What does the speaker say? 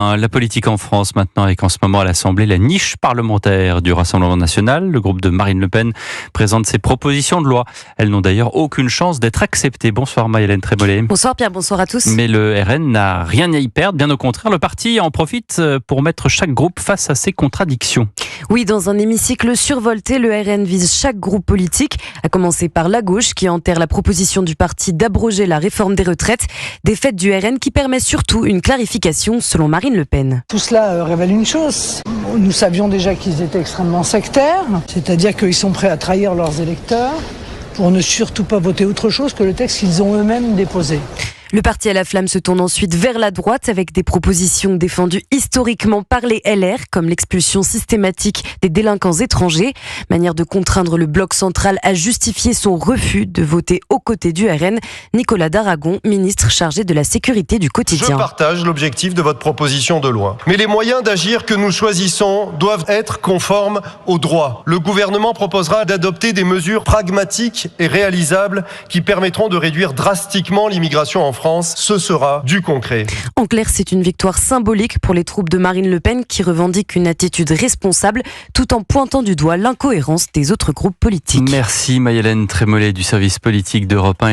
La politique en France maintenant, avec en ce moment à l'Assemblée la niche parlementaire du Rassemblement national. Le groupe de Marine Le Pen présente ses propositions de loi. Elles n'ont d'ailleurs aucune chance d'être acceptées. Bonsoir Marie-Hélène Trémollet. Bonsoir Pierre, bonsoir à tous. Mais le RN n'a rien à y perdre, bien au contraire. Le parti en profite pour mettre chaque groupe face à ses contradictions. Oui, dans un hémicycle survolté, le RN vise chaque groupe politique, à commencer par la gauche qui enterre la proposition du parti d'abroger la réforme des retraites. Défaite du RN qui permet surtout une clarification selon Marine Le Pen. Tout cela révèle une chose. Nous savions déjà qu'ils étaient extrêmement sectaires, c'est-à-dire qu'ils sont prêts à trahir leurs électeurs pour ne surtout pas voter autre chose que le texte qu'ils ont eux-mêmes déposé. Le parti à la flamme se tourne ensuite vers la droite avec des propositions défendues historiquement par les LR, comme l'expulsion systématique des délinquants étrangers. Manière de contraindre le bloc central à justifier son refus de voter aux côtés du RN. Nicolas Daragon, ministre chargé de la sécurité du quotidien. Je partage l'objectif de votre proposition de loi. Mais les moyens d'agir que nous choisissons doivent être conformes au droit. Le gouvernement proposera d'adopter des mesures pragmatiques et réalisables qui permettront de réduire drastiquement l'immigration en France. Ce sera du concret. En clair, c'est une victoire symbolique pour les troupes de Marine Le Pen qui revendiquent une attitude responsable tout en pointant du doigt l'incohérence des autres groupes politiques. Merci Marie-Hélène Trémollet du service politique d'Europe 1.